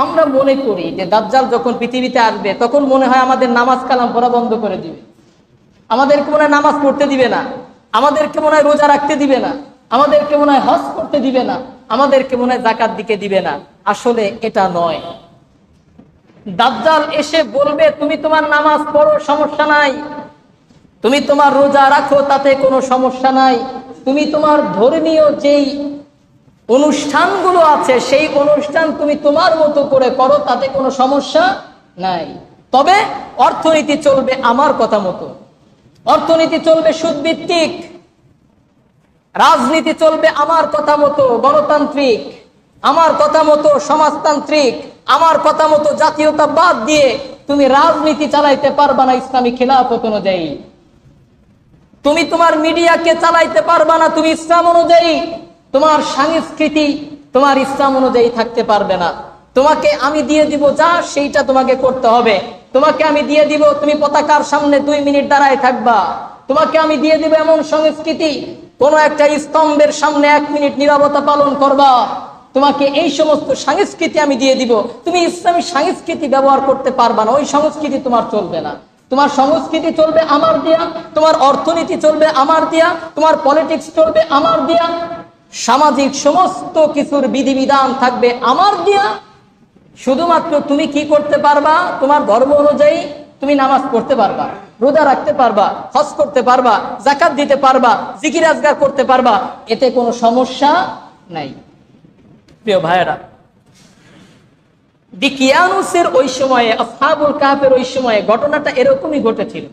আমরা মনে করি যে দাজ্জাল যখন পৃথিবীতে আসবে তখন মনে হয় আমাদের নামাজ কালাম পড়া বন্ধ করে দিবে, আমাদেরকে মনে হয় নামাজ পড়তে দিবে না, আমাদেরকে মনে হয় রোজা রাখতে দিবে না, আমাদেরকে মনে হয় হজ করতে দিবে না, আমাদেরকে মনে হয় যাকাত দিতে দিবে না। আসলে এটা নয়। দাজ্জাল এসে বলবে তুমি তোমার নামাজ পড়ো, সমস্যা নাই, তুমি তোমার রোজা রাখো, তাতে কোনো সমস্যা নাই, তুমি তোমার ধর্মীয় যেই অনুষ্ঠানগুলো আছে সেই অনুষ্ঠান তুমি তোমার মতো করে করো, তাতে কোনো সমস্যা নাই। তবে অর্থনীতি চলবে আমার কথা মতো, অর্থনীতি চলবে সুদভিত্তিক, রাজনীতি চলবে আমার কথা মতো গণতান্ত্রিক, আমার কথা মতো সমাজতান্ত্রিক, আমার কথা মতো জাতীয়তাবাদ দিয়ে তুমি রাজনীতি চালাইতে পারবা না ইসলামী খিলাফত অনুযায়ী। তুমি তোমার মিডিয়াকে চালাইতে পারবা না তুমি ইসলাম অনুযায়ী, তোমার সংস্কৃতি তোমার ইসলাম অনুযায়ী থাকতে পারবে না। তোমাকে আমি দিয়ে দিব যা, সেইটা তোমাকে করতে হবে। তোমাকে আমি দিয়ে দিব তুমি পতাকার সামনে 2 মিনিট দাঁড়ায় থাকবা, তোমাকে আমি দিয়ে দিব এমন সংস্কৃতি কোন একটা স্তম্ভের সামনে 1 মিনিট নীরবতা পালন করবা, তোমাকে এই সমস্ত সংস্কৃতি আমি দিয়ে দিব। তুমি ইসলামী সংস্কৃতি ব্যবহার করতে পারবা না, ওই সংস্কৃতি তোমার চলবে না। তোমার সংস্কৃতি চলবে আমার দিয়া, তোমার অর্থনীতি চলবে আমার দিয়া, তোমার পলিটিক্স চলবে আমার দিয়া, সামাজিক সমস্ত কিছুর বিধিবিধান থাকবে আমার দিয়া। শুধুমাত্র তুমি কি করতে পারবা, তোমার ধর্ম অনুযায়ী তুমি নামাজ পড়তে পারবা, রোজা রাখতে পারবা, হজ করতে পারবা, যাকাত দিতে পারবা, জিকির আজগার করতে পারবা, এতে কোনো সমস্যা নাই। প্রিয় ভাইয়েরা, দিকিয়ানুসের ওই সময়ে, আসহাবুল কাহফের ওই সময়ে ঘটনাটা এরকমই ঘটেছিল।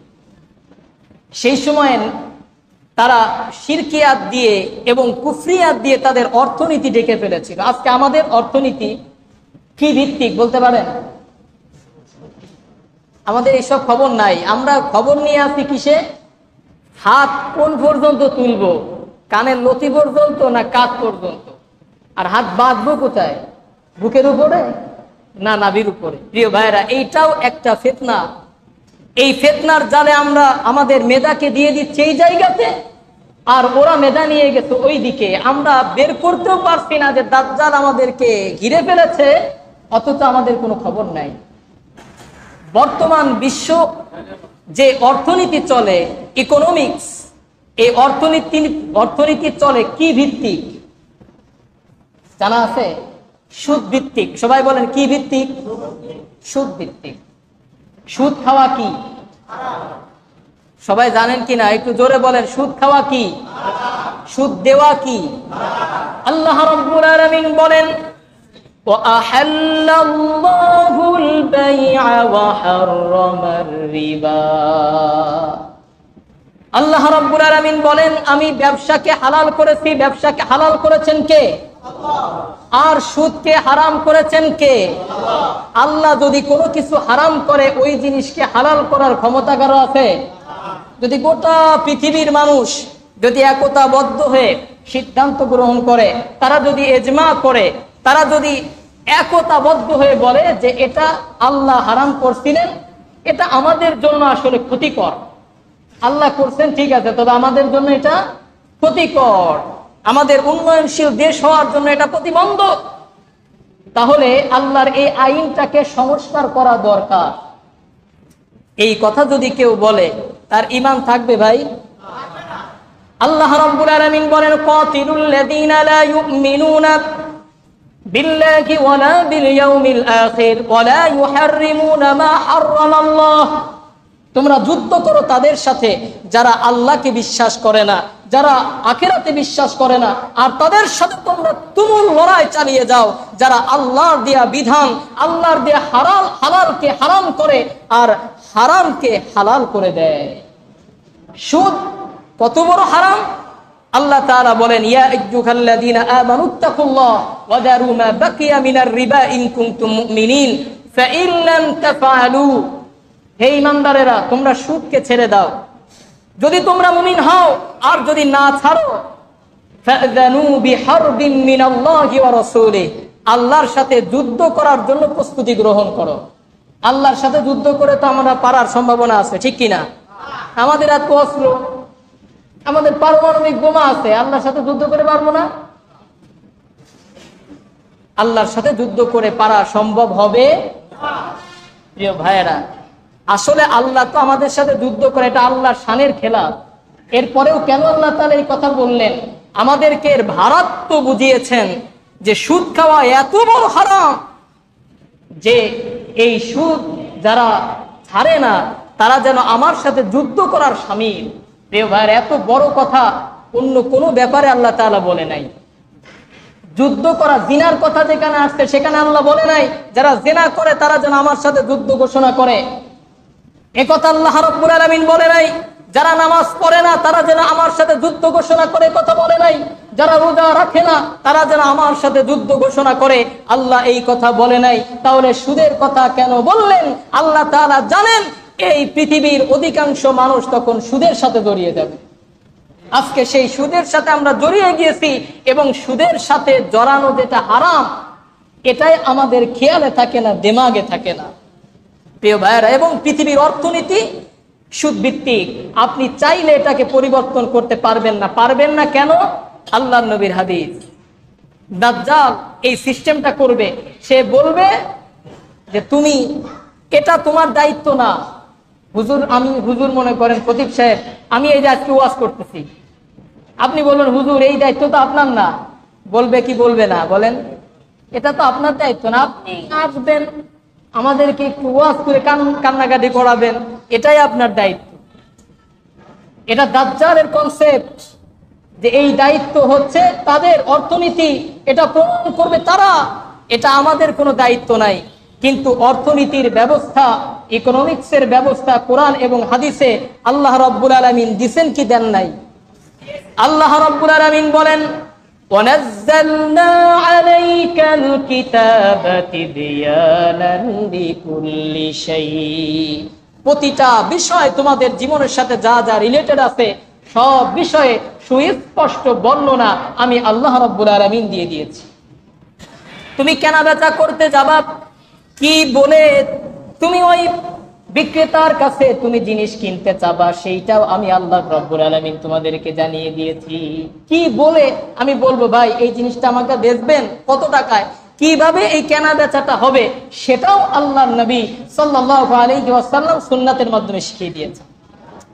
সেই সময়ে তারা শিরকিয়াত দিয়ে এবং কুফরিয়াত দিয়ে তাদের অর্থনীতি ডেকে ফেলেছিল। আজকে আমাদের অর্থনীতি কি ভিত্তিক বলতে পারেন? আমাদের এইসব খবর নাই। আমরা খবর নিয়ে আসি কিসে? হাত কোন পর্যন্ত তুলবো, কানের লতি পর্যন্ত না কাঁধ পর্যন্ত? আর হাত বাঁধবো কোথায়? বুকের উপরে না নাভির উপরে? প্রিয় ভাইরা, এইটাও একটা ফিতনা। এই ফিতনার জালে আমরা আমাদের মেধাকে দিয়ে দিচ্ছি এই জায়গাতে, আর ওরা মেধা নিয়ে গেছে ওই দিকে। আমরা বের করতেও পারছি না যে দাজ্জাল আমাদেরকে ঘিরে ফেলেছে, অথচ আমাদের কোনো খবর নাই। বর্তমান বিশ্ব যে অর্থনীতি চলে, ইকোনমিক্স, এই অর্থনীতি চলে কি ভিত্তিক জানা আছে? সুদ ভিত্তিক। সবাই বলেন কি ভিত্তিক? সুদ ভিত্তিক। সুদ খাওয়া কি? সবাই জানেন কি না? একটু জোরে বলেন, সুদ খাওয়া কি? সুদ দেওয়া কি? আল্লাহ রাব্বুল আলামিন বলেন وَأَحَلَّ اللَّهُ الْبَيْعَ وَحَرَّمَ الرِّبَا। আল্লাহ রাব্বুল আলামিন বলেন আমি ব্যবসাকে হালাল করেছি। ব্যবসাকে হালাল করেছেন কে? আল্লাহ। আর সুদকে হারাম করেছেন কে? আল্লাহ। আল্লাহ যদি কোনো কিছু হারাম করে ওই জিনিসকে হালাল করার ক্ষমতা কারো আছে? যদি গোটা পৃথিবীর মানুষ যদি একতাবদ্ধ হয়ে সিদ্ধান্ত গ্রহণ করে, তারা যদি ইজমা করে, তারা যদি একতাবদ্ধ হয়ে বলে যে এটা আল্লাহ হারাম করছিলেন, এটা আমাদের জন্য আসলে ক্ষতিকর, আল্লাহ করছেন ঠিক আছে, তবে আমাদের জন্য এটা ক্ষতিকর, আমাদের উন্নয়নশীল দেশ হওয়ার জন্য এটা প্রতিবন্ধক, তাহলে আল্লাহর এই আইনটাকে সংস্কার করা দরকার। এই কথা যদি কেউ বলে তার ঈমান থাকবে ভাই? আল্লাহ রাব্বুল আলামিন বলেন কাতিলুল লাযীনা লা ইউমিনুনা বিল্লাহি ওয়ালা বিল ইয়াউমিল আখির ওয়ালা ইউহাররিমুনা মা হারামাল্লাহ। তোমরা যুদ্ধ করো তাদের সাথে যারা আল্লাহকে বিশ্বাস করে না, যারা আখিরাতে বিশ্বাস করে না, আর তাদের সাথে তোমরা তুমুল লড়াই চালিয়ে যাও যারা আল্লাহর দেয়া বিধান, আল্লাহর দেয়া হালালকে হারাম করে আর হারামকে হালাল করে দেয়। সুদ কত বড় হারাম! আল্লাহ তাআলা বলেন ইয়া আইয়ুহাল্লাযীনা আমানুত্তাকুল্লাহ ওয়া দারু মা বাকিয়া মিনার রিবা ইন কুনতুম মুমিনিন ফাইন লাম তাফআলু। হে ঈমানদারেরা, তোমরা সুদকে ছেড়ে দাও যদি তোমরা মুমিন হও, আর যদি না ছাড়ো ফাযানু বিহারবিন মিনাল্লাহি ওয়া রাসূলিহি, আল্লাহর সাথে যুদ্ধ করার জন্য প্রস্তুতি গ্রহণ করো। আল্লাহর সাথে যুদ্ধ করে তো আমরা পারার সম্ভাবনা আছে, ঠিক কি না? আমাদের এত অস্ত্র, আমাদের পারমাণবিক বোমা আছে, আল্লাহর সাথে যুদ্ধ করে পারবো না? আল্লাহর সাথে যুদ্ধ করে পারা সম্ভব হবে? প্রিয় ভাইয়েরা, আসলে আল্লাহ তো আমাদের সাথে যুদ্ধ করে, এটা আল্লাহর শানের খেলা। এরপরেও কেন আল্লাহ তাআলা এই কথা বললেন? আমাদেরকে এর ভারাত্ম বুঝিয়েছেন যে সুদ খাওয়া এত বড় হারাম যে এই সুদ যারা ছাড়ে না তারা যেন আমার সাথে যুদ্ধ করার শামিল। প্রিয় ভাইয়েরা, এত বড় কথা অন্য কোনো ব্যাপারে আল্লাহ তাআলা বলে নাই। যুদ্ধ করা, জিনার কথা যেখানে আসছে সেখানে আল্লাহ বলে নাই যারা জিনা করে তারা যেন আমার সাথে যুদ্ধ ঘোষণা করে। একথা আল্লাহ রাব্বুল আলামিন বলে নাই। যারা নামাজ পড়ে না তারা যেন আমার সাথে যুদ্ধ ঘোষণা করে, কথা বলে নাই। যারা রোজা রাখে না তারা যেন আমার সাথে যুদ্ধ ঘোষণা করে, আল্লাহ এই কথা বলে নাই। তাহলে সুদের কথা কেন বললেন? আল্লাহ তাআলা জানেন এই পৃথিবীর অধিকাংশ মানুষ তখন সুদের সাথে জড়িয়ে যাবে। আজকে সেই সুদের সাথে আমরা জড়িয়ে গিয়েছি এবং সুদের সাথে জড়ানো যেটা হারাম এটাই আমাদের খেয়ালে থাকে না, দিমাগে থাকে না। প্রিয় ভাইয়েরা, এবং পৃথিবীর অর্থনীতি সুদ ভিত্তিক। আপনি চাইলে এটাকে পরিবর্তন করতে পারবেন না। পারবেন না কেন? আল্লাহর নবীর হাদিস। দাজ্জাল এই সিস্টেমটা করবে। সে বলবে যে তুমি, এটা তোমার দায়িত্ব না। হুজুর, আমি হুজুর মনে করেন খতিব সাহেব, আমি এই যে আজকে ওয়াজ করতেছি, আপনি বলবেন হুজুর এই দায়িত্ব তো আপনার না। বলবে কি বলবে না? বলেন, এটা তো আপনার দায়িত্ব না। আপনি আসবেন, আমাদেরকে একটু ওয়াজ করে কান্নাকাটি করাবেন, এটাই আপনার দায়িত্ব। এটা দাজ্জালের কনসেপ্ট যে এই দায়িত্ব হচ্ছে তাদের, অর্থনীতি এটা প্রমাণ করবে তারা, এটা আমাদের কোনো দায়িত্ব নাই। কিন্তু অর্থনীতির ব্যবস্থা, ইকোনমিক্সের ব্যবস্থা কোরআন এবং হাদিসে আল্লাহ রাব্বুল আলামিন দিবেন কি দেন নাই? আল্লাহ রাব্বুল আলামিন বলেন, وَنَزَّلْنَا عَلَيْكَ الْكِتَابَ تِبْيَانًا لِكُلِّ شَيْءٍ। প্রতিটা বিষয় তোমাদের জীবনের সাথে যা যা রিলেটেড আছে সব বিষয়ে সুস্পষ্ট বর্ণনা আমি আল্লাহ রাব্বুল আলামিন দিয়ে দিয়েছি। তুমি কেনাবেচা করতে যাবা, কি বলে তুমি ওই বিক্রেতার কাছে তুমি জিনিস কিনতে চাবা, সেইটাও আমি আল্লাহ রাব্বুল আলামিন তোমাদেরকে জানিয়ে দিয়েছি। কি বলে আমি বলবো ভাই এই জিনিসটা আমাকে বেচবেন, কত টাকায়, কিভাবে এই কেনা বেচাটা হবে, সেটাও আল্লাহর নবী সাল্লাল্লাহু আলাইহি ওয়াসাল্লাম সুন্নাতের মাধ্যমে শিখিয়ে দিয়েছেন।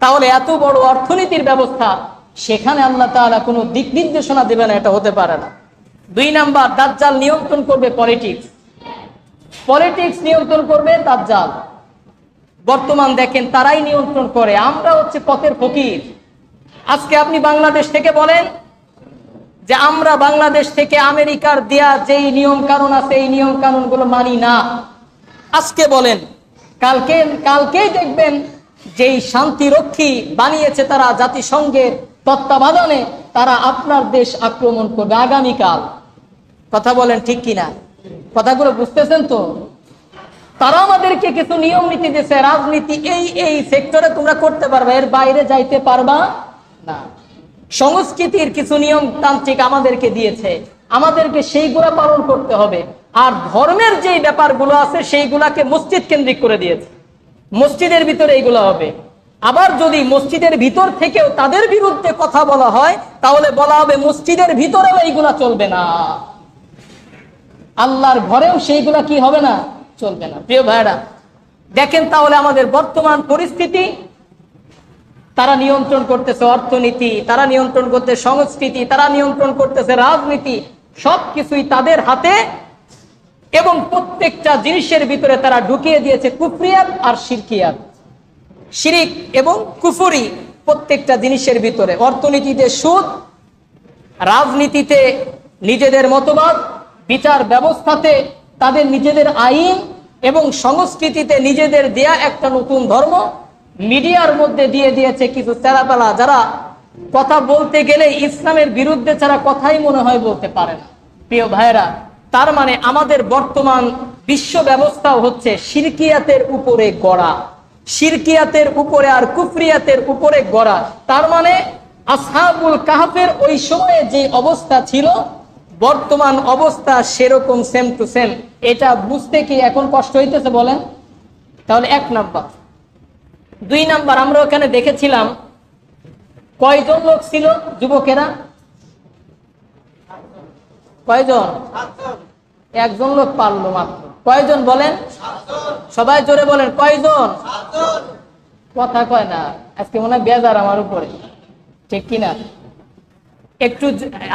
তাহলে এত বড় অর্থনীতির ব্যবস্থা, সেখানে আল্লাহ তাআলা কোনো দিক নির্দেশনা দেবে না, এটা হতে পারে না। 2 নাম্বার, দাজ্জাল নিয়ন্ত্রণ করবে পলিটিক্স। পলিটিক্স নিয়ন্ত্রণ করবে দাজ্জাল। বর্তমান দেখেন তারাই নিয়ন্ত্রণ করে, আমরা হচ্ছে পথের ফকির। আজকে আপনি বাংলাদেশ থেকে বলেন যে আমরা বাংলাদেশ থেকে আমেরিকার দেয়া যেই নিয়ম কানুন আছে এই নিয়ম কানুন গুলো মানি না, আজকে বলেন, কালকেই দেখবেন যেই শান্তিরক্ষী বানিয়েছে তারা জাতিসংঘের তত্ত্বাবধানে, তারা আপনার দেশ আক্রমণ করবে আগামীকাল। কথা বলেন ঠিক কিনা? কথাগুলো বুঝতেছেন তো? তারা আমাদেরকে কিছু নিয়ম নীতি দিয়েছে, রাজনীতি এই সেক্টরে তোমরা করতে পারবে, এর বাইরে যাইতে পারবা না। সংস্কৃতির কিছু নিয়ম তান্ত্রিক আমাদেরকে দিয়েছে, আমাদেরকে সেইগুলা পালন করতে হবে। আর ধর্মের যেই ব্যাপারগুলো আছে সেইগুলাকে মসজিদ কেন্দ্রিক করে দিয়েছে, মসজিদের ভিতরে এইগুলো হবে। আবার যদি মসজিদের ভিতর থেকেও তাদের বিরুদ্ধে কথা বলা হয় তাহলে বলা হবে মসজিদের ভিতরেও এইগুলা চলবে না, আল্লাহর ঘরেও সেইগুলা কি হবে না, চলবে না। প্রিয় ভাইরা, দেখেন তাহলে আমাদের বর্তমান পরিস্থিতি, তারা নিয়ন্ত্রণ করতেছে অর্থনীতি, তারা নিয়ন্ত্রণ করতেছে সংস্কৃতি, তারা নিয়ন্ত্রণ করতেছে রাজনীতি, সবকিছুই তাদের হাতে। এবং প্রত্যেকটা জিনিসের ভিতরে তারা ঢুকিয়ে দিয়েছে কুফরিয়াত আর শিরকিয়াত, শিরিক এবং কুফরি প্রত্যেকটা জিনিসের ভিতরে। অর্থনীতিতে সুদ, রাজনীতিতে নিজেদের মতবাদ, বিচার ব্যবস্থাতে তাদের নিজেদের আইন, এবং সংস্কৃতিতে নিজেদের দেয়া একটা নতুন ধর্ম। মিডিয়ার মধ্যে দিয়ে দিয়েছে কিছু চেলাপেলা যারা কথা বলতে গেলে ইসলামের বিরুদ্ধে ছাড়া কথাই মনে হয় বলতে পারে না। প্রিয় ভাইরা, তার মানে আমাদের বর্তমান বিশ্ব ব্যবস্থাও হচ্ছে শিরকিয়াতের উপরে গড়া, শিরকিয়াতের উপরে আর কুফরিয়াতের উপরে গড়া। তার মানে আসহাবুল কাহফের ওই সময়ে যে অবস্থা ছিল বর্তমান অবস্থা সেরকম সেম টু সেম। এটা বুঝতে কি এখন কষ্ট হইতেছে বলেন? তাহলে 1 নাম্বার। 2 নাম্বার, আমরা ওখানে দেখেছিলাম কয়জন লোক ছিল যুবকেরা? কয়জন? একজন লোক পারলো মাত্র। কয়জন বলেন? সবাই জোরে বলেন, কয়জন? কথা কয় না, আজকে মনে হয় বেজার আমার উপরে, ঠিক কিনা? একটু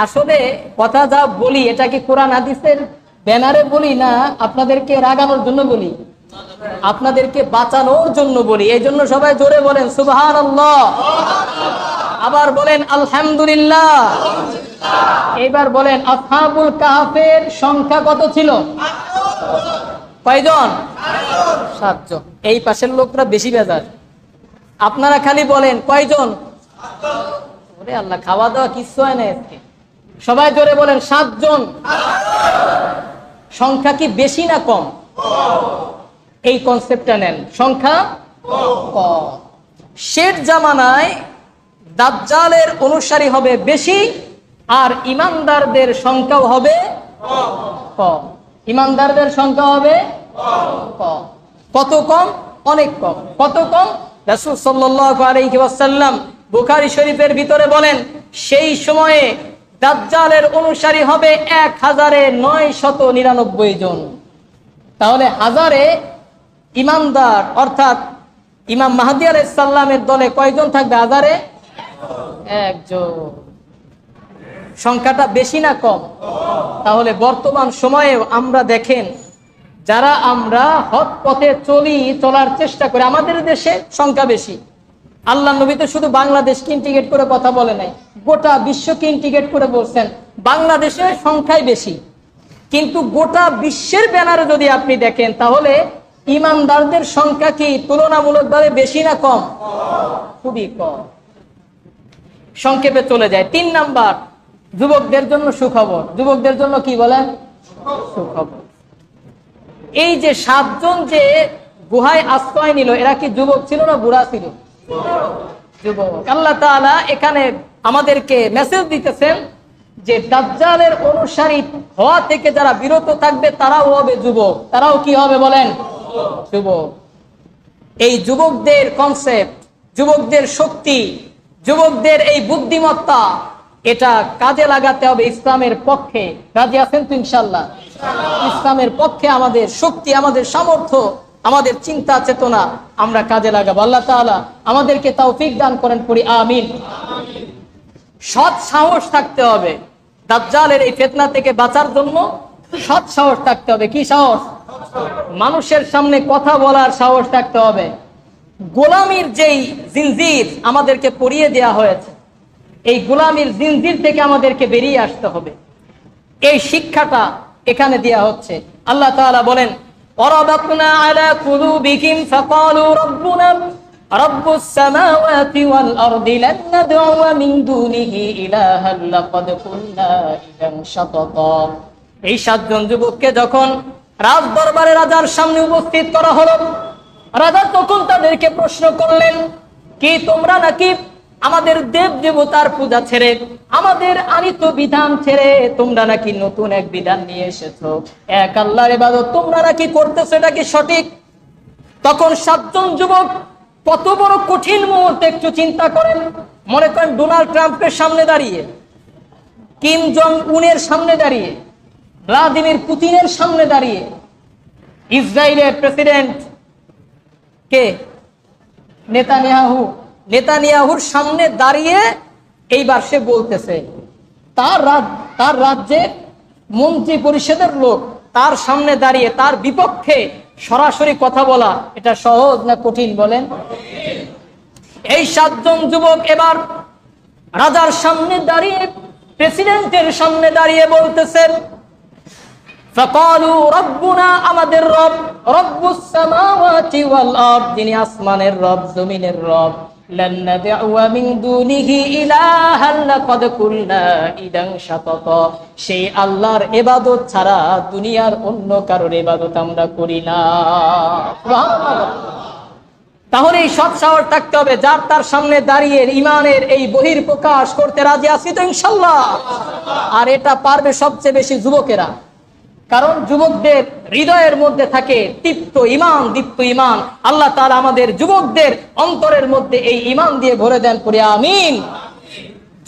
আসলে কথা যা বলি এটা কি কোরআন হাদিসের ব্যানারে বলি না আপনাদেরকে রাগানোর জন্য বলি? আপনাদেরকে বাঁচানোর জন্য বলি। এই জন্য সবাই জোরে বলেন সুবহানাল্লাহ, আবার বলেন আলহামদুলিল্লাহ। এইবার বলেন আসহাবুল কাহফের সংখ্যা কত ছিল? কয়জন? 7 জন। এই পাশের লোকরা বেশি বেজার, আপনারা খালি বলেন কয়জন? ওরে আল্লাহ, খাওয়া দাওয়া কিছু হয় না আজকে। সবাই জোরে বলেন 7 জন। সংখ্যা কি বেশি না কম? এই কনসেপ্টটা নেন, সংখ্যা কম। শেষ জামানায় দাজ্জালের অনুসারী হবে বেশি, আর ইমানদারদের সংখ্যাও হবে কম। ইমানদারদের সংখ্যা হবে কম। কত কম? অনেক কম। কত কম? রাসূল সাল্লাল্লাহু আলাইহি ওয়াসাল্লাম বুখারী শরীফের ভিতরে বলেন, সেই সময়ে দাজ্জালের অনুসারী হবে 1999 জন। তাহলে হাজারে ইমানদার অর্থাৎ ইমাম মাহদী আলাইহিস সালামের দলে কয়জন থাকবে? হাজারে একজন। সংখ্যাটা বেশি না কম? তাহলে বর্তমান সময়ে আমরা দেখেন, যারা আমরা হক পথে চলার চেষ্টা করি, আমাদের দেশে সংখ্যা বেশি। আল্লাহ নবী তো শুধু বাংলাদেশকে ইন্টিগ্রেট করে কথা বলে নাই, গোটা বিশ্বকে ইন্টিগ্রেট করে বলছেন বাংলাদেশের সংখ্যাই বেশি। কিন্তু গোটা বিশ্বের ব্যানারে যদি আপনি দেখেন, তাহলে ইমানদারদের সংখ্যা কি তুলনামূলকভাবে বেশি না কম? খুবই কম। সংক্ষেপে চলে যায় 3 নাম্বার, যুবকদের জন্য সুখবর। যুবকদের জন্য কি বলেন? সুখবর। এই যে 7 জন যে গুহায় আশ্রয় নিল, এরা কি যুবক ছিল না বুড়া ছিল? যুবক। আল্লাহ তাআলা এখানে আমাদেরকে মেসেজ দিতেছেন যে দাজ্জালের অনুসারী হওয়া থেকে যারা বিরত থাকবে তারাও হবে যুবক। তারাও কি হবে বলেন? যুবক। এই যুবকদের কনসেপ্ট, যুবকদের শক্তি, যুবকদের এই বুদ্ধিমত্তা, এটা কাজে লাগাতে হবে ইসলামের পক্ষে। রাজি আছেন তো ইনশাআল্লাহ? ইসলামের পক্ষে আমাদের শক্তি, আমাদের সামর্থ্য, আমাদের চিন্তা চেতনা আমরা কাজে লাগাবো। আল্লাহ তাআলা আমাদেরকে তৌফিক দান করেন, পড়ি আমিন। সৎ সাহস থাকতে হবে দাজ্জালের এই ফিতনা থেকে বাঁচার জন্য। সৎ সাহস থাকতে হবে। কি সাহস? মানুষের সামনে কথা বলার সাহস থাকতে হবে। গোলামির যেই জিনজির আমাদেরকে পরিয়ে দেয়া হয়েছে, এই গোলামির জিনজির থেকে আমাদেরকে বেরিয়ে আসতে হবে। এই শিক্ষাটা এখানে দেয়া হচ্ছে। আল্লাহ তাআলা বলেন, ওয়ারাবাতনা আলা কুলুবিহিম ফাকালু রাব্বুনা রাব্বুস সামাওয়াতি ওয়াল আরদি লান নাদ'উ মিন দুনিহি ইলাহান লাকাদ কুননা ইযান শাতাতা। এই 7 জন যুবককে যখন রাজ দরবারে রাজার সামনে উপস্থিত করা হলো, রাজা তখন তাদেরকে প্রশ্ন করলেন, কি তোমরা নাকি আমাদের দেব দেবতার পূজা ছেড়ে, আমাদের আনিত বিধান ছেড়ে তোমরা নাকি নতুন এক বিধান নিয়ে এসেছো, এক আল্লাহর ইবাদত তোমরা নাকি করতেছো, এটা কি সঠিক? তখন 7 জন যুবক কত বড় কঠিন মুহূর্তে একটু চিন্তা করেন। মনে করেন ডোনাল্ড ট্রাম্পের সামনে দাঁড়িয়ে, কিম জং উনের সামনে দাঁড়িয়ে, ভ্লাদিমির পুতিনের সামনে দাঁড়িয়ে, ইসরায়েলের প্রেসিডেন্ট কে নেতানিয়াহুর সামনে দাঁড়িয়ে এইবার সে বলতেছে, তার রাজ্যের মন্ত্রী পরিষদের লোক তার সামনে দাঁড়িয়ে তার বিপক্ষে সরাসরি কথা বলা, এটা সহজ না কঠিন বলেন? এই 7 জন যুবক এবার রাজার সামনে দাঁড়িয়ে, প্রেসিডেন্টের সামনে দাঁড়িয়ে বলতেছেন, ফাকালু রাব্বুনা, আমাদের রব, রব্বুস সামাওয়াতি ওয়াল আরদ, যিনি আসমানের রব, জমিনের রব, লান নাদ'উ মিন দুনিহি ইলাহান লাকাদ কুননা ইযান শাতাতা, সেই আল্লাহর ইবাদত ছাড়া দুনিয়ার অন্য কারোর ইবাদত আমরা করি না। সুবহানাল্লাহ। তাহলে এই সৎ সাহস থাকতে হবে, যার তার সামনে দাঁড়িয়ে ইমানের এই বহির প্রকাশ করতে রাজি আছি তো ইনশাআল্লাহ। আর এটা পারবে সবচেয়ে বেশি যুবকেরা, কারণ যুবকদের হৃদয়ের মধ্যে থাকে দীপ্ত ঈমান। আল্লাহ তাআলা আমাদের যুবকদের অন্তরের মধ্যে এই ঈমান দিয়ে ভরে দেন, পড়ে আমিন।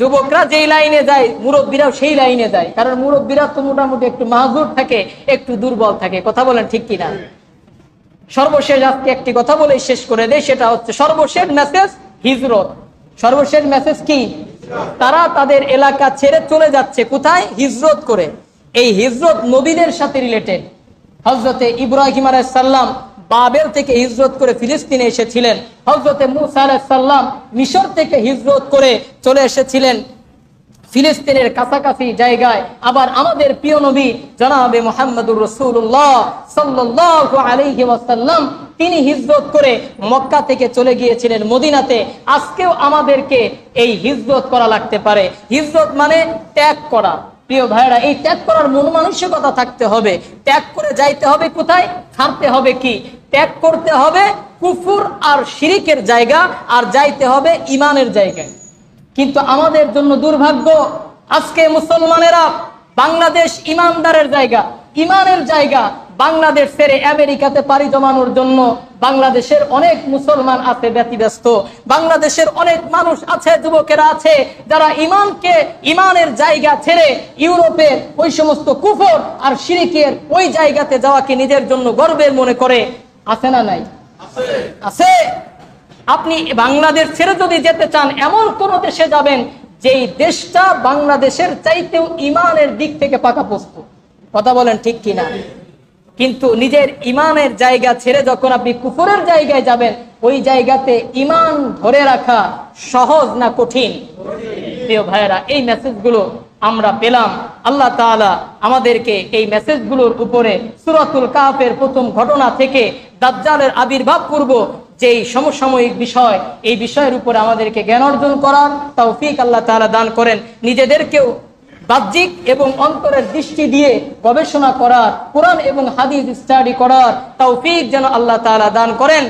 যুবকরা যেই লাইনে যায় মুরব্বীরাও সেই লাইনে যায়, কারণ মুরব্বীরা তো মোটামুটি একটু মাহুর থাকে, একটু দুর্বল থাকে। কথা বলেন ঠিক কিনা? সর্বশেষ আজকে একটি কথা বলে শেষ করে দেয়, সেটা হচ্ছে সর্বশেষ মেসেজ হিজরত। সর্বশেষ মেসেজ কি? তারা তাদের এলাকা ছেড়ে চলে যাচ্ছে কোথায়? হিজরত করে। এই হিজরত নবীদের সাথে রিলেটেড। হযরতে ইব্রাহিম আলাইহিস সালাম বাবেল থেকে হিজরত করে ফিলিস্তিনে এসেছিলেন। হযরতে মূসা আলাইহিস সালাম মিশর থেকে হিজরত করে চলে এসেছিলেন ফিলিস্তিনের কাছাকাছি জায়গায়। আবার আমাদের প্রিয় নবী জনাবে মুহাম্মদুর রাসূলুল্লাহ সাল্লাল্লাহু আলাইহি ওয়াসাল্লাম তিনি হিজরত করে মক্কা থেকে চলে গিয়েছিলেন মদিনাতে। আজকেও আমাদেরকে এই হিজরত করা লাগতে পারে। হিজরত মানে ত্যাগ করা। প্রিয় ভাইরা, এই ত্যাগ করার মন মানসিকতা থাকতে হবে। ত্যাগ করে যাইতে হবে কোথায়? ছাড়তে হবে কি? ত্যাগ করতে হবে কুফর আর শিরিকের জায়গা, আর যাইতে হবে ইমানের জায়গায়। কিন্তু আমাদের জন্য দুর্ভাগ্য, আজকে মুসলমানেরা বাংলাদেশ ইমানদারের জায়গা, ইমানের জায়গা বাংলাদেশ ছেড়ে আমেরিকাতে পাড়ি জমানোর জন্য বাংলাদেশের অনেক মুসলমান আছে ব্যতিব্যস্ত। বাংলাদেশের অনেক মানুষ আছে, যুবকেরা আছে, যারা ইমানকে, ইমানের জায়গা ছেড়ে ইউরোপের ওই সমস্ত কুফর আর শিরিকের ওই জায়গাতে যাওয়াকে নিজের জন্য গর্বের মনে করে। আছে না নাই? আছে। আপনি বাংলাদেশ ছেড়ে যদি যেতে চান, এমন কোন দেশে যাবেন যেই দেশটা বাংলাদেশের চাইতেও ইমানের দিক থেকে পাকাপোক্ত। কথা বলেন ঠিক কিনা? কিন্তু নিজের ইমানের জায়গা ছেড়ে যখন আপনি কুফরের জায়গায় যাবেন, ওই জায়গাতে ইমান ধরে রাখা সহজ না কঠিন? প্রিয় ভাইয়েরা, এই মেসেজগুলো আমরা পেলাম। আল্লাহ তাআলা আমাদেরকে এই মেসেজগুলোর উপরে সূরাতুল কাহফের প্রথম ঘটনা থেকে দাজ্জালের আবির্ভাব পূর্ব যেই সমসাময়িক বিষয়, এই বিষয়ের উপরে আমাদেরকে জ্ঞান অর্জন করার তৌফিক আল্লাহ তাআলা দান করেন। নিজেদেরকেও বাহ্যিক এবং অন্তরের দৃষ্টি দিয়ে গবেষণা করার, কোরআন এবং হাদিস স্টাডি করার তৌফিক যেন আল্লাহ তাআলা দান করেন।